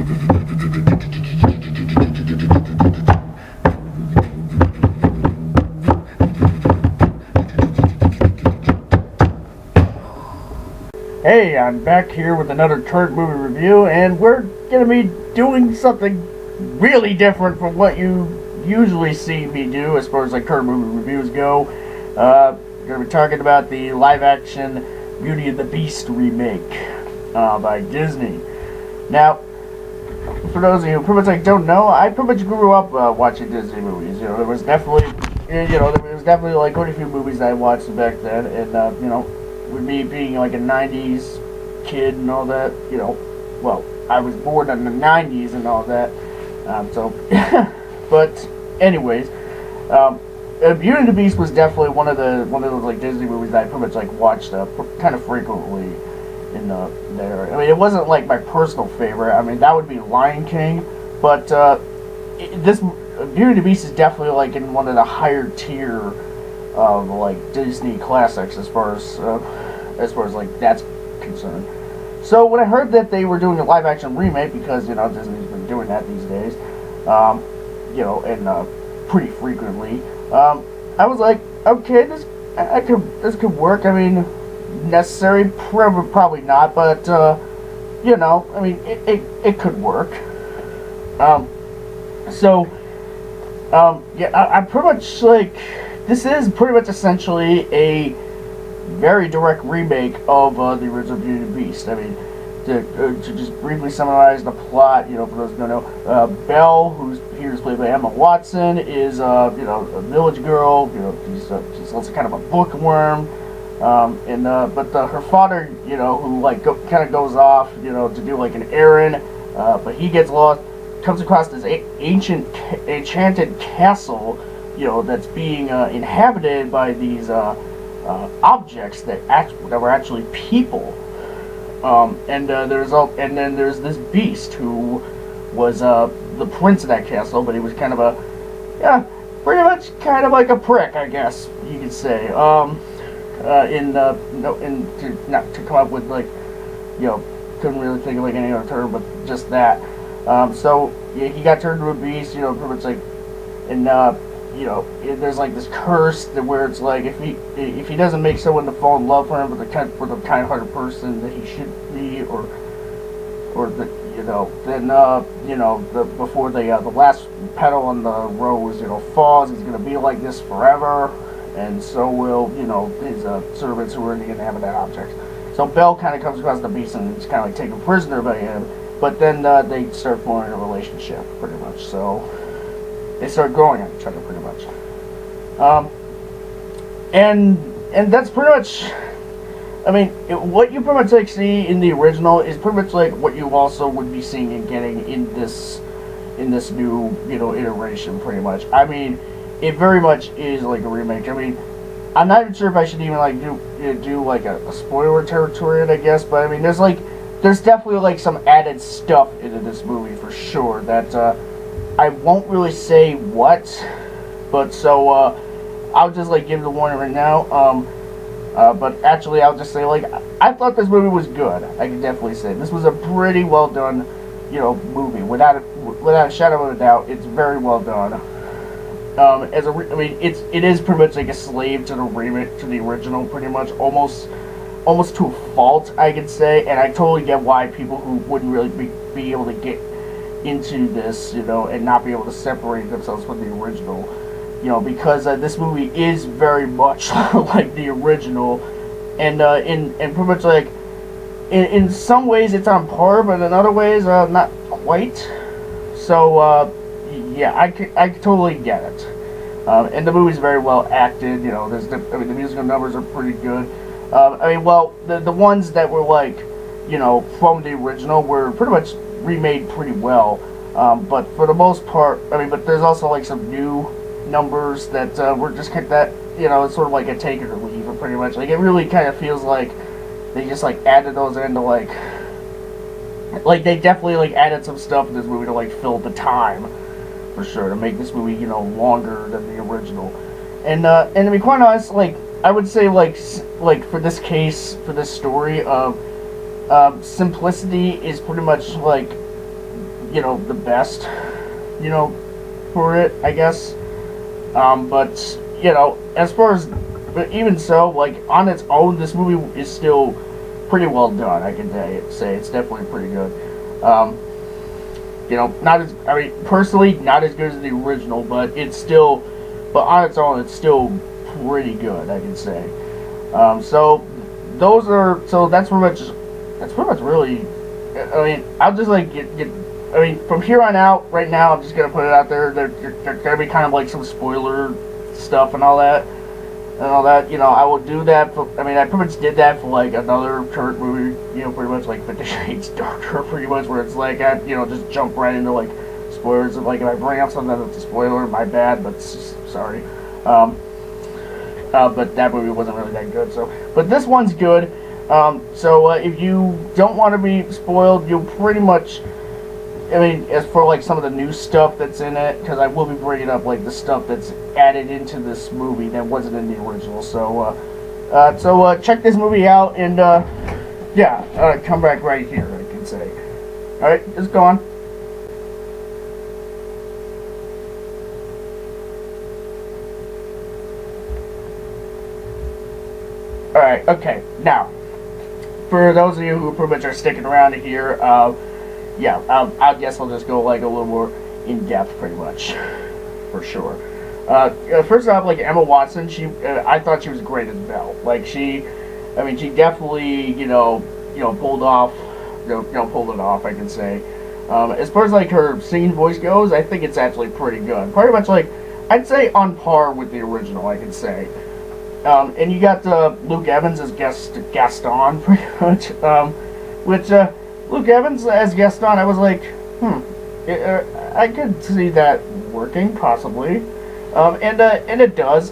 Hey, I'm back here with another current movie review, and we're gonna be doing something really different from what you usually see me do as far as like current movie reviews go. We're gonna be talking about the live-action Beauty and the Beast remake by Disney. Now, for those of you who pretty much like don't know, I pretty much grew up watching Disney movies. You know, there was definitely like quite a few movies that I watched back then, and with me being like a 90s kid and all that, well, I was born in the 90s and all that, but anyways, Beauty and the Beast was definitely one of those like Disney movies that I pretty much like watched kind of frequently in there. I mean, it wasn't like my personal favorite. I mean, that would be Lion King, but this Beauty and the Beast is definitely like in one of the higher tier of like Disney classics as far as like that's concerned. So when I heard that they were doing a live action remake, because Disney's been doing that these days, pretty frequently, I was like, okay, this could work. I mean, necessary, probably not, but I mean, it could work. I'm pretty much like. This is pretty much essentially a very direct remake of the original Beauty and the Beast. I mean, to just briefly summarize the plot, for those who don't know, Belle, who's here is played by Emma Watson, is a village girl. She's also kind of a bookworm, but her father, who like kind of goes off, to do like an errand, but he gets lost, comes across this ancient enchanted castle. That's being inhabited by these objects that were actually people. And then there's this beast who was the prince of that castle, but he was kind of pretty much kind of like a prick, I guess you could say. To come up with like, couldn't really think of like any other term, but just that. So yeah, he got turned into a beast, pretty much like, and there's like this curse where it's like if he doesn't make someone to fall in love for him, but the kind-hearted person that he should be, or before the last petal on the rose falls, he's gonna be like this forever, and so will his servants who are going to have that object. So Belle kind of comes across the beast and is kind of like taken prisoner by him, but then they start forming a relationship pretty much. So. They start growing on each other pretty much, and that's pretty much. I mean, what you pretty much like see in the original is pretty much like what you also would be seeing and getting in this new iteration. Pretty much. I mean, it very much is like a remake. I mean, I'm not even sure if I should even like do like a spoiler territory, I guess. But I mean, there's definitely like some added stuff into this movie for sure that. I won't really say what, but so I'll just like give the warning right now. But actually, I'll just say like I thought this movie was good. I can definitely say this was a pretty well done, movie without a shadow of a doubt. It's very well done. I mean, it is pretty much like a slave to the remake, to the original, pretty much almost to a fault, I could say. And I totally get why people who wouldn't really be able to get into this, and not be able to separate themselves from the original, because this movie is very much like the original, and pretty much like in some ways it's on par, but in other ways not quite. So yeah, I totally get it, and the movie's very well acted. The musical numbers are pretty good. I mean, well, the ones that were like from the original were pretty much remade pretty well, but for the most part, I mean, but there's also like some new numbers that were just kind of that, it's sort of like a take it or leave it, pretty much. Like it really kind of feels like they just like added those into like they definitely like added some stuff in this movie to like fill the time for sure, to make this movie longer than the original. And to be quite honest, like I would say like for this case, for this story, simplicity is pretty much like the best, for it, I guess. But as far as, but even so, like on its own, this movie is still pretty well done. I can say it's definitely pretty good. Not as, I mean, personally, not as good as the original, but it's still, but on its own, it's still pretty good. I can say. So that's pretty much really. I mean, I'll just like get. I mean, from here on out, right now, I'm just gonna put it out there. There's gonna be kind of like some spoiler stuff and all that. I will do that. I mean, I pretty much did that for like another current movie. Pretty much like 50 Shades Darker, pretty much, where it's like I, just jump right into like spoilers. And like if I bring up something that's a spoiler, my bad, but sorry. But that movie wasn't really that good. So, but this one's good. So if you don't want to be spoiled, you'll pretty much. I mean, as for like some of the new stuff that's in it, because I will be bringing up like the stuff that's added into this movie that wasn't in the original. So check this movie out and come back right here. I can say. All right, just go on. All right, okay. Now, for those of you who pretty much are sticking around here. I guess I'll just go like a little more in depth, pretty much, for sure. First off, like Emma Watson, I thought she was great as Belle. Like she definitely pulled it off. I can say. As far as like her singing voice goes, I think it's actually pretty good. Pretty much like I'd say on par with the original. I can say. And you got Luke Evans as Gaston, pretty much, which. Luke Evans as Gaston, I was like, I could see that working, possibly. And it does.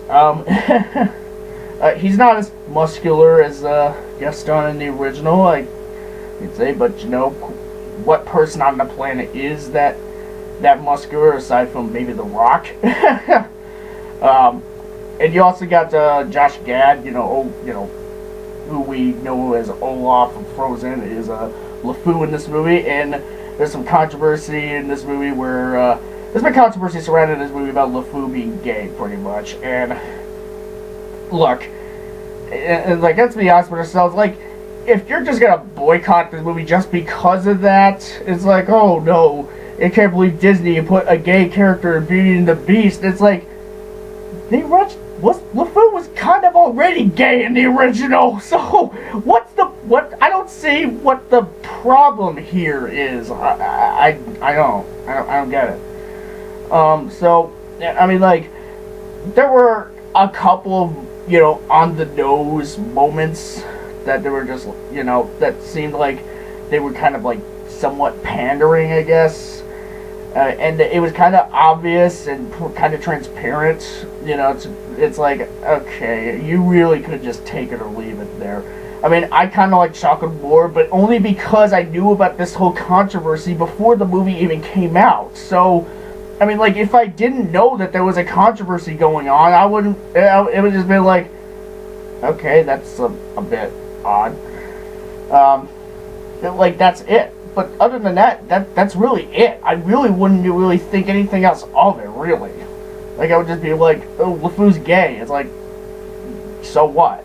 He's not as muscular as Gaston in the original, you'd say, but what person on the planet is that muscular aside from maybe The Rock? And you also got Josh Gad, who we know as Olaf from Frozen, is LeFou in this movie, and there's some controversy in this movie where there's been controversy surrounding this movie about LeFou being gay, pretty much. And look, and like let's be honest with ourselves, like if you're just gonna boycott this movie just because of that, it's like, oh no, I can't believe Disney put a gay character in Beauty and the Beast. It's like LeFou was kind of already gay in the original, so I don't see what the problem here is. I don't get it. So I mean, like there were a couple of on the nose moments that they were just that seemed like they were kind of like somewhat pandering, I guess. And it was kind of obvious and kind of transparent. It's like, okay, you really could just take it or leave it there. I mean, I kind of like Chocolate War, but only because I knew about this whole controversy before the movie even came out. So, I mean, like, if I didn't know that there was a controversy going on, I wouldn't, it would just be like, okay, that's a bit odd. Like, that's it. But other than that's really it. I really wouldn't really think anything else of it, really. Like, I would just be like, oh, LeFou's gay. It's like, so what?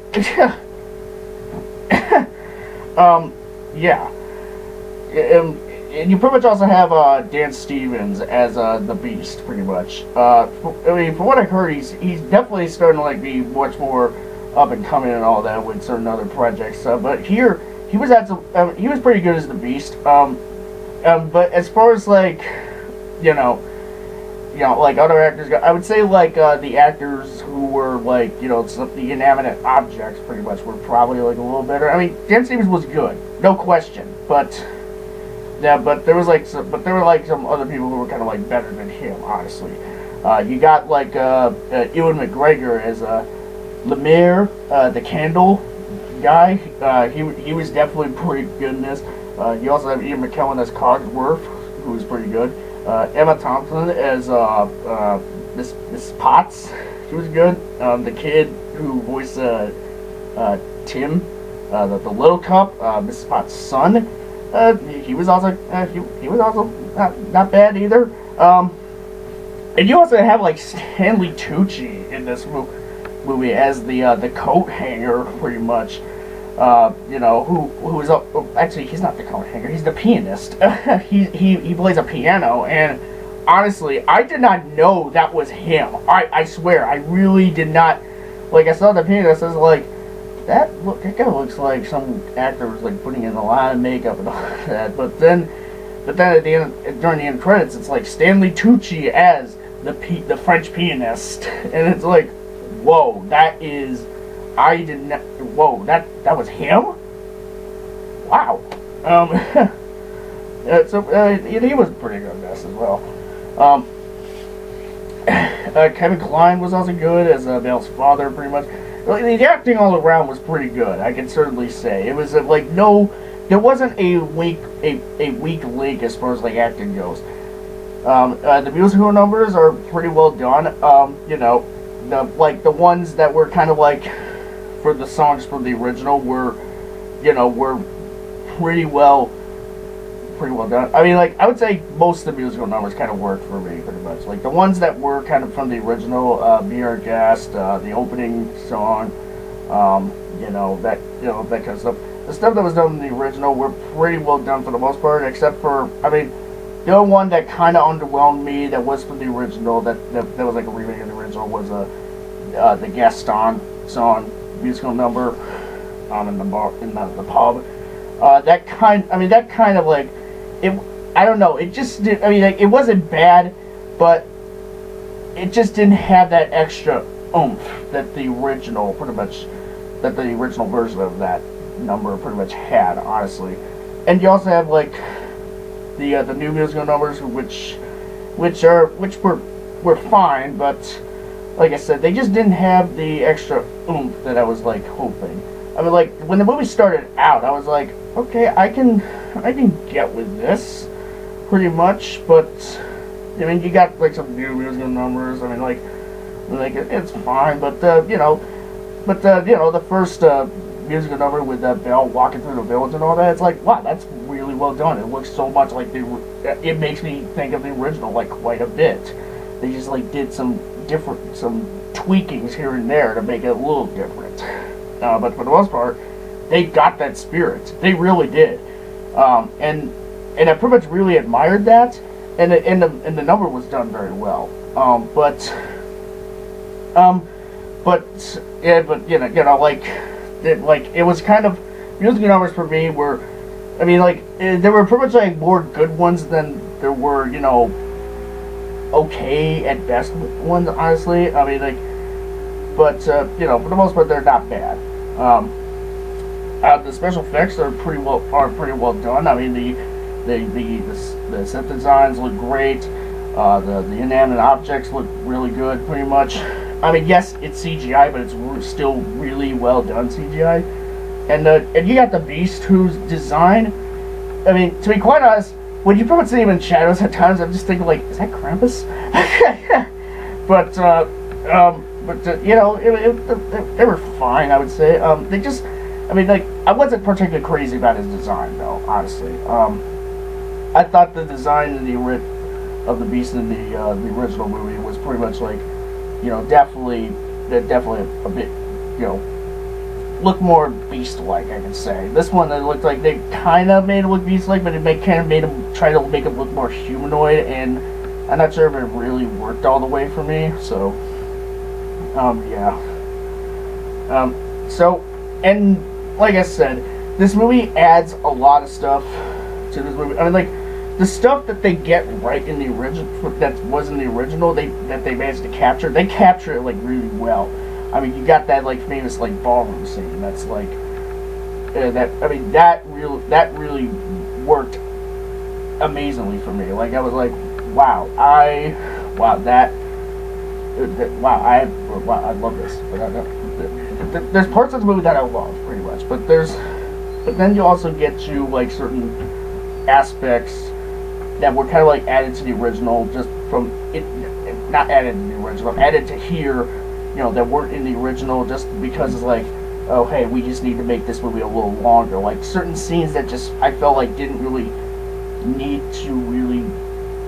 Yeah. And you pretty much also have Dan Stevens as the Beast, pretty much. I mean, from what I heard, he's definitely starting to like be much more up and coming and all that with certain other projects. But here, he was he was pretty good as the Beast. But as far as like, like other actors go, I would say like the actors who were like, the inanimate objects pretty much were probably like a little better. I mean, Dan Stevens was good, no question. But there was like some other people who were kind of like better than him, honestly. You got like Ewan McGregor as Lemire, the Candle guy. He was definitely pretty good in this. You also have Ian McKellen as Cogsworth, who was pretty good. Emma Thompson as Miss Potts, she was good. The kid who voiced Tim, the little cup, Mrs. Potts' son, he was also he was also not bad either. And you also have like Stanley Tucci in this movie as the coat hanger, pretty much. You know, who is actually he's not the coat hanger, he's the pianist. he plays a piano, and honestly, I did not know that was him. I swear, I really did not. Like, I saw the pianist, I was like, that guy looks like some actor was like putting in a lot of makeup and all that. But then at the end, during the end credits, it's like Stanley Tucci as the French pianist, and it's like, whoa, that is, I did not, whoa, that was him. Wow. He was pretty good in this as well. Kevin Kline was also good as Bale's father, pretty much. The acting all around was pretty good, I can certainly say. It was like there wasn't a weak link as far as like acting goes. The musical numbers are pretty well done. You know, the ones that were kind of like for the songs from the original were pretty well done. I mean, like, I would say most of the musical numbers kind of worked for me, pretty much. Like, the ones that were kind of from the original, Be Our Guest, the opening song, that kind of stuff. The stuff that was done in the original were pretty well done for the most part, except for, I mean, the only one that kind of underwhelmed me that was from the original, that was like a remake of the original, was the Gaston song, musical number, in the pub. That kind of like, it, I don't know, it just did, I mean, like, it wasn't bad, but it just didn't have that extra oomph that the original version of that number pretty much had, honestly. And you also have, like, the new musical numbers, which were fine, but like I said, they just didn't have the extra oomph that I was, like, hoping. I mean, like, when the movie started out, I was like, okay, I can get with this, pretty much, but, I mean, you got, like, some new musical numbers, I mean, like it's fine, but, the first, musical number with Belle walking through the village and all that, it's like, wow, that's really well done. It looks so much like it makes me think of the original, like, quite a bit. They just, like, did some tweakings here and there to make it a little different. But for the most part, they got that spirit. They really did. And I pretty much really admired that. And the number was done very well. But it was kind of, musical numbers for me were, I mean, like, there were pretty much like more good ones than there were, okay at best ones, honestly. I mean, like, but for the most part, they're not bad. The special effects are pretty well done. I mean, the set designs look great. The inanimate objects look really good, pretty much. I mean, yes, it's CGI, but it's still really well done CGI. And you got the Beast, whose design, I mean, to be quite honest, when you put him in shadows at times, I'm just thinking, like, is that Krampus? but they were fine, I would say. They just, I mean, like, I wasn't particularly crazy about his design, though, honestly. I thought the design of the Beast in the original movie was pretty much like, definitely a bit, look more beast-like, I can say. This one, it looked like they kind of made it look beast-like, but it kind of made him, try to make him look more humanoid, and I'm not sure if it really worked all the way for me, so, yeah. And like I said, this movie adds a lot of stuff to this movie. I mean, like, the stuff that they get right in the original, that was in the original, that they managed to capture, they capture it, like, really well. I mean, you got that, like, famous, like, ballroom scene. That's, like, that really worked amazingly for me. Like, I was like, wow, I love this. But there's parts of the movie that I love, pretty much. But then you also get to, like, certain aspects that were kind of, like, added to the original, just from it, not added to the original, added to here, that weren't in the original, just because it's like, oh hey, we just need to make this movie a little longer. Like certain scenes that just I felt like didn't really need to really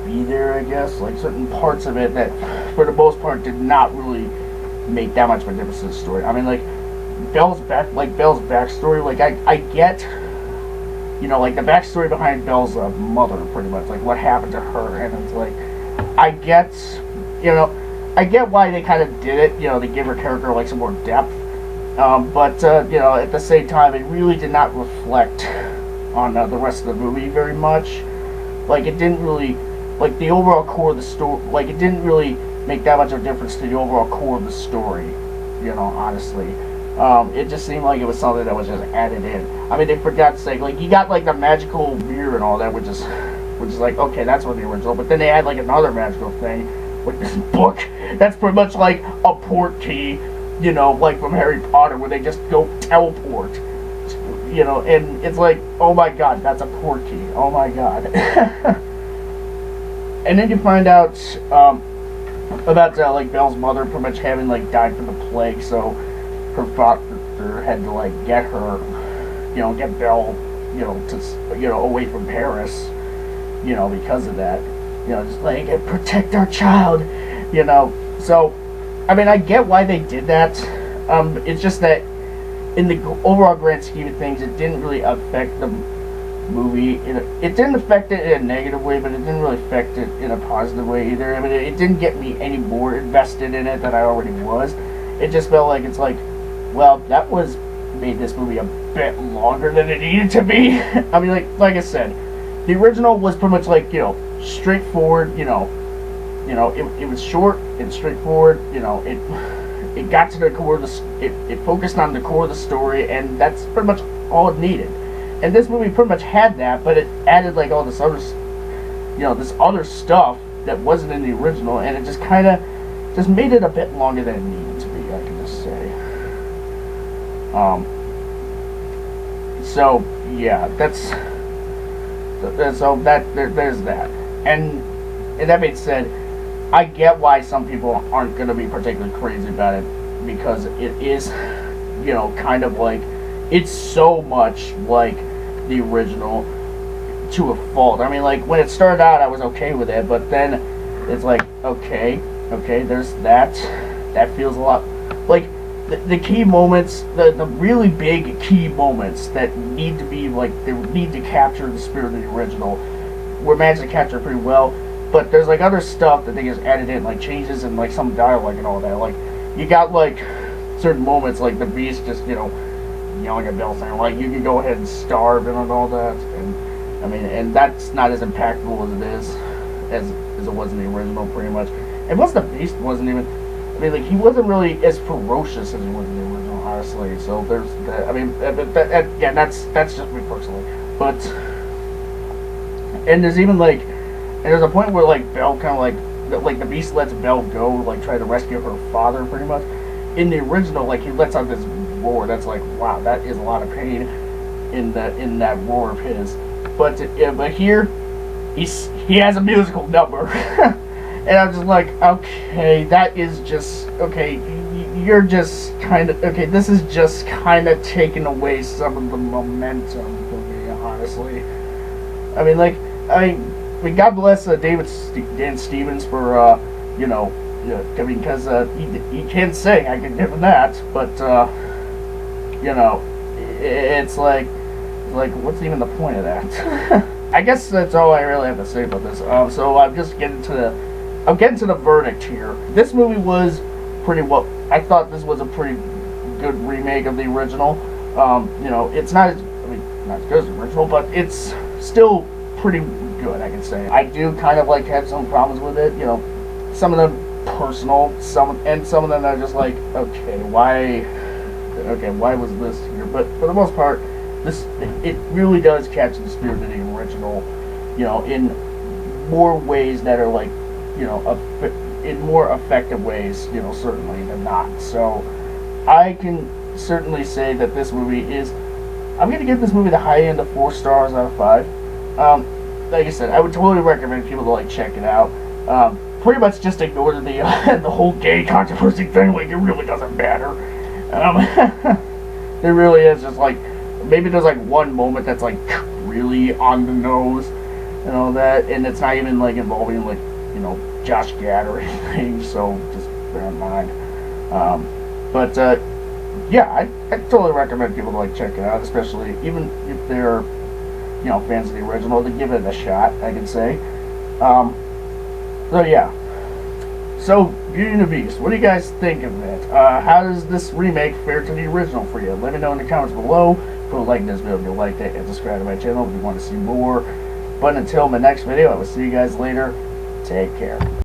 be there, I guess. Like certain parts of it that, for the most part, did not really make that much of a difference to the story. I mean, like Bell's backstory. Like I get, like the backstory behind Belle's mother, pretty much, like what happened to her, and it's like I get, I get why they kind of did it, to give her character like some more depth. But at the same time, it really did not reflect on the rest of the movie very much. Like it didn't really, like the overall core of the story, like it didn't really make that much of a difference to the overall core of the story. Honestly, it just seemed like it was something that was just added in. I mean, they forgot to say, like, you got like the magical mirror and all that, which is like, okay, that's from the original. But then they had like another magical thing with this book that's pretty much like a port key, like from Harry Potter, where they just go teleport. And it's like, oh my god, that's a port key. Oh my god. And then you find out about like Belle's mother pretty much having like died from the plague, so her father had to like get her, get Belle, to away from Paris, because of that, just like protect our child, So, I mean, I get why they did that. It's just that in the overall grand scheme of things, it didn't really affect the movie. It didn't affect it in a negative way, but it didn't really affect it in a positive way either. I mean, it didn't get me any more invested in it than I already was. It just felt like it's like, well, that made this movie a bit longer than it needed to be. I mean, like I said, the original was pretty much like, straightforward. It was short and straightforward. It got to the core of it focused on the core of the story, and that's pretty much all it needed. And this movie pretty much had that, but it added like all this other, this other stuff that wasn't in the original, and it just kind of just made it a bit longer than it needed to be. I can just say. So yeah, there's that. And that being said, I get why some people aren't going to be particularly crazy about it, because it is, kind of like, it's so much like the original to a fault. I mean, like, when it started out, I was okay with it, but then it's like, okay, there's that. That feels a lot like the key moments, the really big key moments that need to be, like, they need to capture the spirit of the original, were managed to capture pretty well. But there's like other stuff that they just added in, like changes in like some dialogue and all that. Like you got like certain moments, like the Beast just yelling at Belle saying like you can go ahead and starve and all that. And I mean, and that's not as impactful as it is as it was in the original, pretty much. And plus the Beast wasn't even. I mean, like he wasn't really as ferocious as he was in the original, honestly. So there's that. I mean, yeah, that's just me personally. But and there's even like. And there's a point where, like, Belle kind of, like the Beast lets Belle go, like, try to rescue her father, pretty much. In the original, like, he lets out this roar that's like, wow, that is a lot of pain in that roar of his. But here, he has a musical number. And I'm just like, okay, that is just, okay, you're just kind of, okay, this is just kind of taking away some of the momentum for me, honestly. I mean, God bless Dan Stevens for, because he can sing, I can give him that, but, it's like, what's even the point of that? I guess that's all I really have to say about this. So I'm getting to the verdict here. This movie was pretty well, I thought this was a pretty good remake of the original. It's not as good as the original, but it's still pretty good, I can say. I do kind of have some problems with it, some of them personal, some of them are just like, why was this here? But for the most part, it really does capture the spirit of the original, in more ways that are in more effective ways, certainly than not. So I can certainly say that this movie I'm going to give this movie the high end of 4 stars out of 5. Like I said, I would totally recommend people to check it out. Pretty much just ignore the whole gay controversy thing. It really doesn't matter. There really is just like maybe there's like one moment that's like really on the nose and all that, and it's not even like involving like Josh Gad or anything. So just bear in mind. But yeah, I totally recommend people to like check it out, especially even if they're fans of the original, to give it a shot. I can say. So yeah. So Beauty and the Beast, what do you guys think of it? How does this remake fare to the original for you? Let me know in the comments below. Put a like in this video if you liked it, and subscribe to my channel if you want to see more. But until my next video, I will see you guys later. Take care.